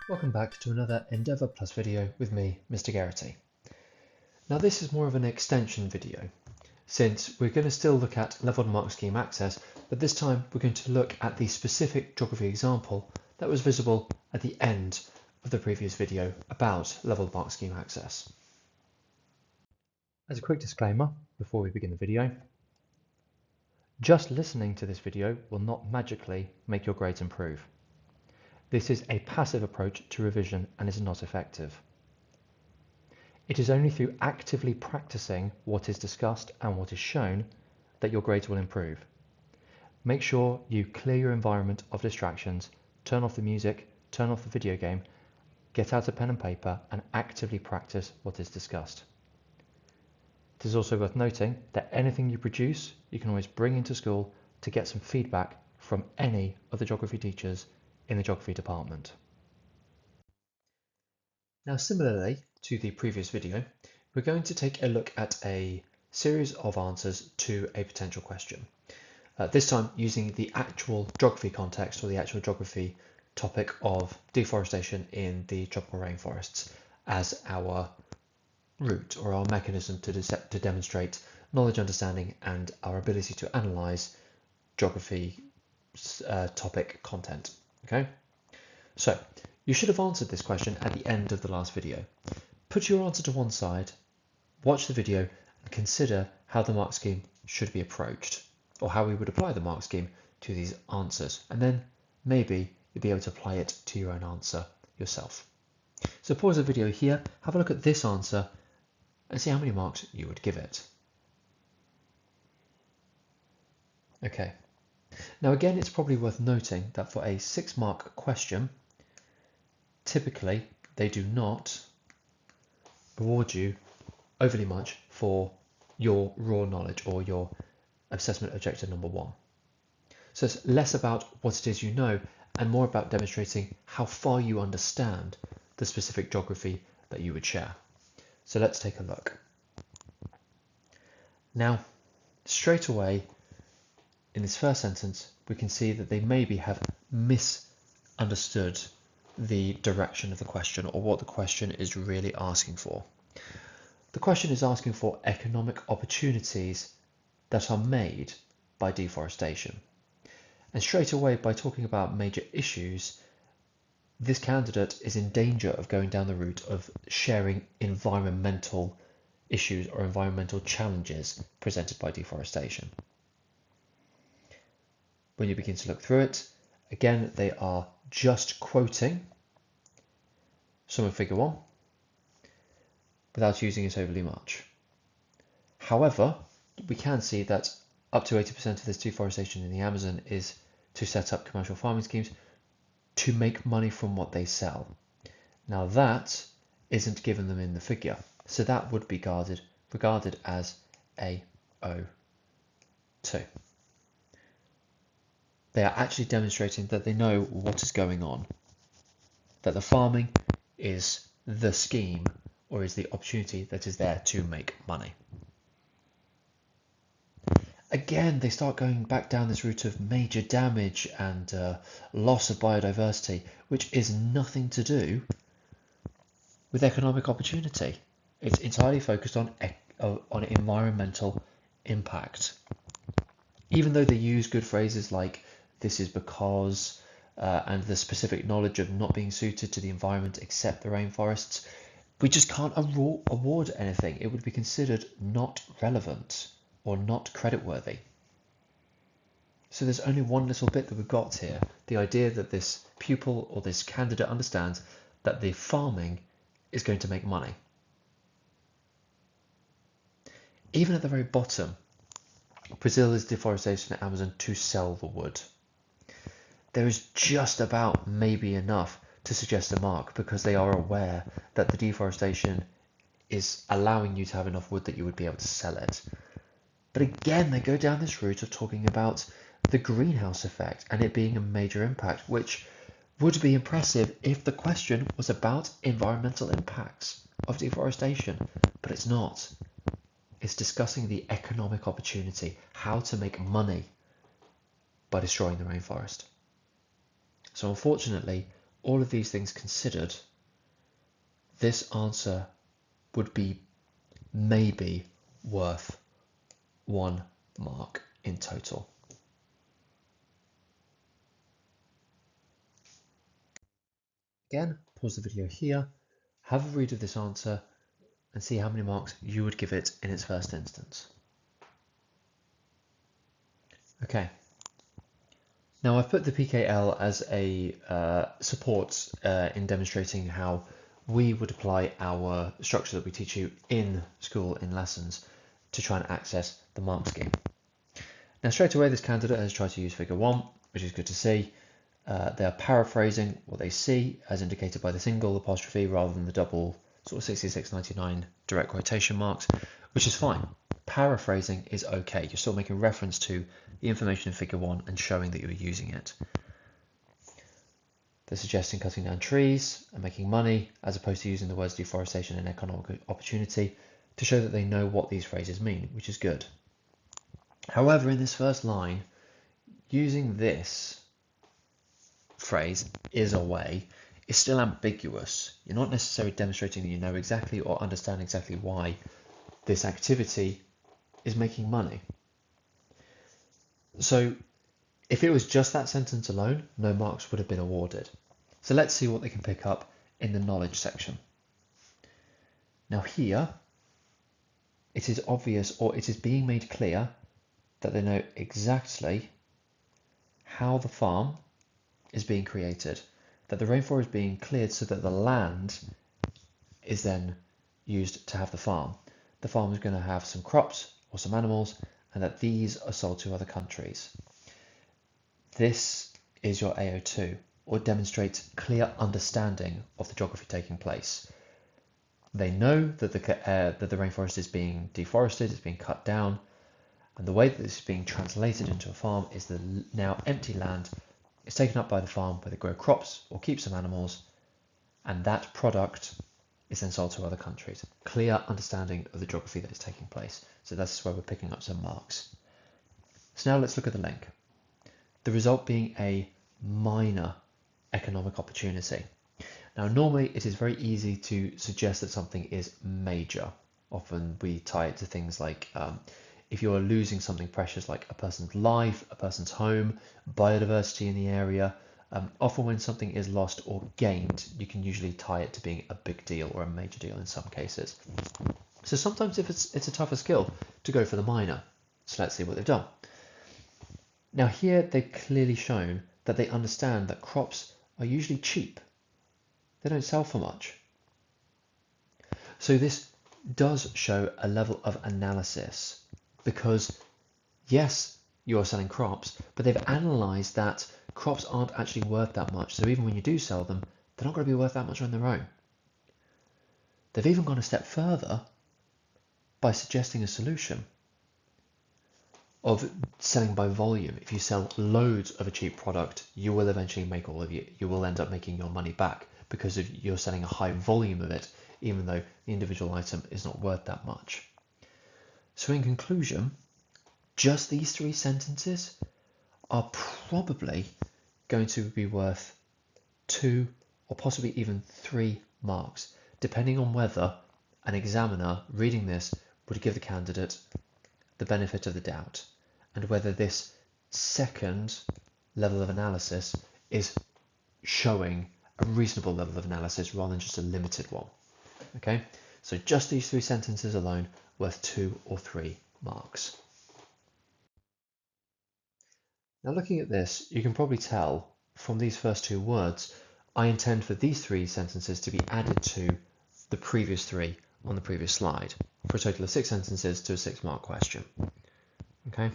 Welcome back to another Endeavour Plus video with me, Mr. Garrity. Now this is more of an extension video, since we're going to still look at leveled mark scheme access, but this time we're going to look at the specific geography example that was visible at the end of the previous video about leveled mark scheme access. As a quick disclaimer before we begin the video, just listening to this video will not magically make your grades improve. This is a passive approach to revision and is not effective. It is only through actively practicing what is discussed and what is shown that your grades will improve. Make sure you clear your environment of distractions, turn off the music, turn off the video game, get out a pen and paper and actively practice what is discussed. It is also worth noting that anything you produce, you can always bring into school to get some feedback from any of the geography teachers in the geography department. Now, similarly to the previous video, we're going to take a look at a series of answers to a potential question. This time using the actual geography context or the actual geography topic of deforestation in the tropical rainforests as our route or our mechanism to demonstrate knowledge, understanding and our ability to analyze geography topic content. Okay, so you should have answered this question at the end of the last video. Put your answer to one side, watch the video and consider how the mark scheme should be approached or how we would apply the mark scheme to these answers, and then maybe you'll be able to apply it to your own answer yourself. So pause the video here, have a look at this answer and see how many marks you would give it. Okay. Now again, it's probably worth noting that for a 6-mark question, typically they do not reward you overly much for your raw knowledge or your assessment objective number 1. So it's less about what it is you know and more about demonstrating how far you understand the specific geography that you would share. So let's take a look. Now, straight away, in this first sentence, we can see that they maybe have misunderstood the direction of the question or what the question is really asking for. The question is asking for economic opportunities that are made by deforestation. And straight away, by talking about major issues, this candidate is in danger of going down the route of sharing environmental issues or environmental challenges presented by deforestation. When you begin to look through it, again, they are just quoting some of figure 1 without using it overly much. However, we can see that up to 80% of this deforestation in the Amazon is to set up commercial farming schemes to make money from what they sell. Now that isn't given them in the figure, so that would be regarded as a O2. They are actually demonstrating that they know what is going on, that the farming is the scheme or is the opportunity that is there to make money. Again, they start going back down this route of major damage and loss of biodiversity, which is nothing to do with economic opportunity. It's entirely focused on environmental impact. Even though they use good phrases like this is because and the specific knowledge of not being suited to the environment except the rainforests, we just can't award anything. It would be considered not relevant or not creditworthy. So there's only one little bit that we've got here, the idea that this pupil or this candidate understands that the farming is going to make money. Even at the very bottom, Brazil is deforestation in Amazon to sell the wood. There is just about maybe enough to suggest a mark because they are aware that the deforestation is allowing you to have enough wood that you would be able to sell it. But again, they go down this route of talking about the greenhouse effect and it being a major impact, which would be impressive if the question was about environmental impacts of deforestation, but it's not. It's discussing the economic opportunity, how to make money by destroying the rainforest. So unfortunately, all of these things considered, this answer would be maybe worth 1 mark in total. Again, pause the video here, have a read of this answer, and see how many marks you would give it in its first instance. Okay. Now I've put the PKL as a support in demonstrating how we would apply our structure that we teach you in school in lessons to try and access the mark scheme. Now straight away this candidate has tried to use figure 1, which is good to see. They are paraphrasing what they see as indicated by the single apostrophe rather than the double sort of 6699 direct quotation marks, which is fine. Paraphrasing is okay. You're still making reference to the information in figure 1 and showing that you're using it. They're suggesting cutting down trees and making money as opposed to using the words deforestation and economic opportunity to show that they know what these phrases mean, which is good. However, in this first line, using this phrase is a way is still ambiguous. You're not necessarily demonstrating that you know exactly or understand exactly why this activity is making money. So if it was just that sentence alone, no marks would have been awarded. So let's see what they can pick up in the knowledge section. Now here, it is obvious, or it is being made clear, that they know exactly how the farm is being created, that the rainforest is being cleared so that the land is then used to have the farm. The farm is going to have some crops or some animals, and that these are sold to other countries. This is your AO2, or demonstrates clear understanding of the geography taking place. They know that the rainforest is being deforested, it's being cut down, and the way that this is being translated into a farm is the now empty land is taken up by the farm where they grow crops or keep some animals, and that product is then sold to other countries. Clear understanding of the geography that is taking place. So that's where we're picking up some marks. So now let's look at the link. The result being a minor economic opportunity. Now normally it is very easy to suggest that something is major. Often we tie it to things like if you are losing something precious like a person's life, a person's home, biodiversity in the area, often when something is lost or gained, you can usually tie it to being a big deal or a major deal in some cases. So sometimes if it's a tougher skill to go for the minor. So let's see what they've done. Now here they've clearly shown that they understand that crops are usually cheap. They don't sell for much. So this does show a level of analysis because yes, you're selling crops, but they've analysed that crops aren't actually worth that much. So even when you do sell them, they're not going to be worth that much on their own. They've even gone a step further by suggesting a solution of selling by volume. If you sell loads of a cheap product, you will eventually make you will end up making your money back because you're selling a high volume of it, even though the individual item is not worth that much. So in conclusion, just these 3 sentences are probably going to be worth 2 or possibly even 3 marks, depending on whether an examiner reading this would give the candidate the benefit of the doubt, and whether this second level of analysis is showing a reasonable level of analysis rather than just a limited one. Okay, so just these 3 sentences alone worth 2 or 3 marks. Now looking at this, you can probably tell from these first 2 words, I intend for these 3 sentences to be added to the previous 3 on the previous slide, for a total of 6 sentences to a 6-mark question. Okay.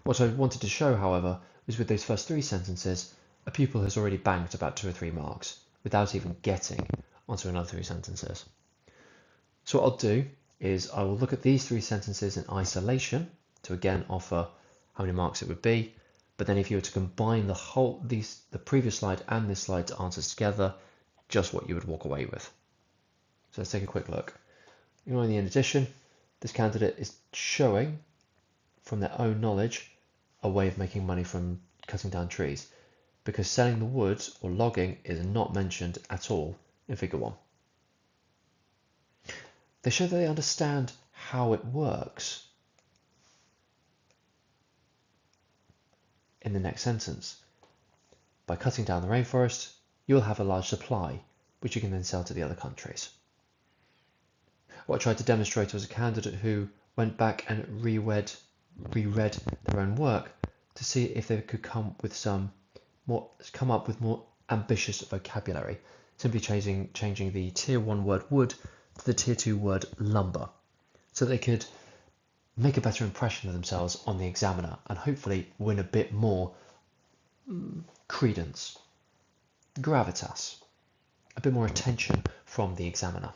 What I wanted to show, however, is with those first 3 sentences, a pupil has already banked about 2 or 3 marks without even getting onto another 3 sentences. So what I'll do is I will look at these 3 sentences in isolation to again offer how many marks it would be, but then if you were to combine the previous slide and this slide's answers together, just what you would walk away with. So let's take a quick look. In addition, this candidate is showing from their own knowledge a way of making money from cutting down trees. because selling the wood or logging is not mentioned at all in figure 1. They show that they understand how it works in the next sentence. By cutting down the rainforest, you'll have a large supply, which you can then sell to the other countries. What I tried to demonstrate was a candidate who went back and reread their own work to see if they could come up with more ambitious vocabulary, simply changing the tier 1 word wood to the tier 2 word lumber, so they could make a better impression of themselves on the examiner and hopefully win a bit more credence, gravitas, a bit more attention from the examiner.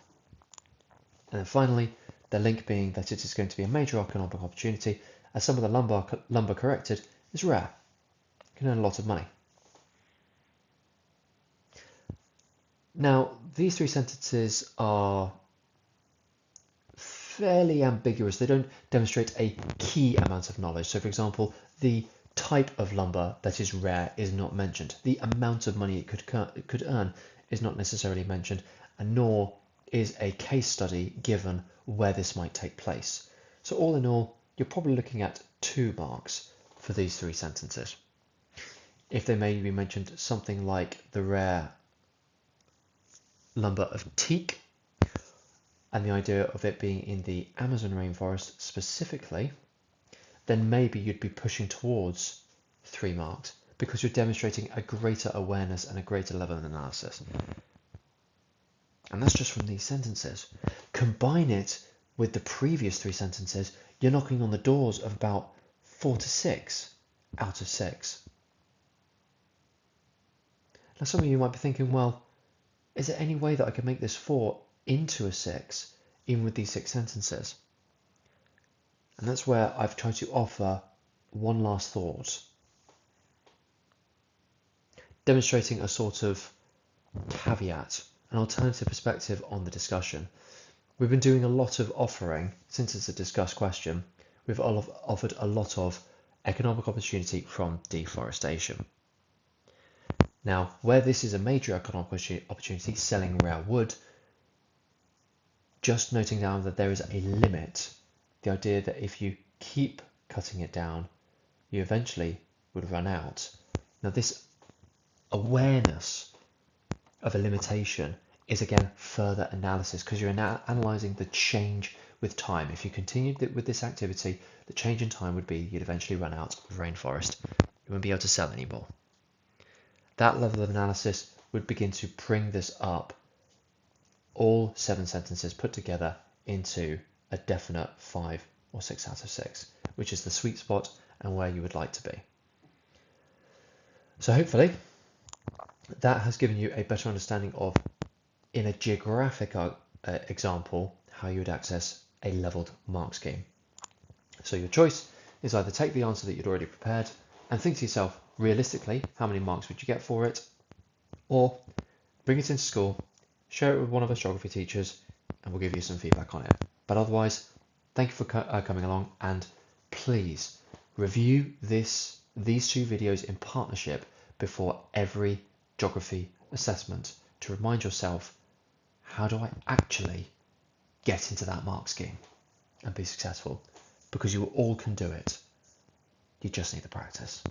And then finally, the link being that it is going to be a major economic opportunity, as some of the lumber corrected is rare. You can earn a lot of money. Now, these 3 sentences are fairly ambiguous. They don't demonstrate a key amount of knowledge. So, for example, the type of lumber that is rare is not mentioned. The amount of money it could earn is not necessarily mentioned, and nor is a case study given where this might take place. So all in all, you're probably looking at 2 marks for these 3 sentences. If they maybe mentioned something like the rare lumber of teak and the idea of it being in the Amazon rainforest specifically, then maybe you'd be pushing towards 3 marks because you're demonstrating a greater awareness and a greater level of analysis. And that's just from these sentences. Combine it with the previous 3 sentences, you're knocking on the doors of about 4 to 6 out of 6. Now some of you might be thinking, well, is there any way that I can make this 4 into a 6, even with these 6 sentences? And that's where I've tried to offer one last thought, demonstrating a sort of caveat, an alternative perspective on the discussion. We've been doing a lot of offering since it's a discussed question. We've offered a lot of economic opportunity from deforestation. Now, where this is a major economic opportunity, selling rare wood, just noting down that there is a limit. The idea that if you keep cutting it down, you eventually would run out. Now, this awareness of a limitation is again further analysis, because you're now analyzing the change with time. If you continued with this activity, the change in time would be you'd eventually run out of rainforest. You wouldn't be able to sell anymore. That level of analysis would begin to bring this up, all 7 sentences put together, into a definite 5 or 6 out of 6, which is the sweet spot and where you would like to be. So hopefully that has given you a better understanding of, in a geographic example, how you would access a leveled mark scheme. So your choice is either take the answer that you'd already prepared and think to yourself, realistically, how many marks would you get for it? Or bring it into school, share it with one of us geography teachers, and we'll give you some feedback on it. But otherwise, thank you for coming along, and please review these 2 videos in partnership before every geography assessment to remind yourself, how do I actually get into that mark scheme and be successful? Because you all can do it. You just need the practice.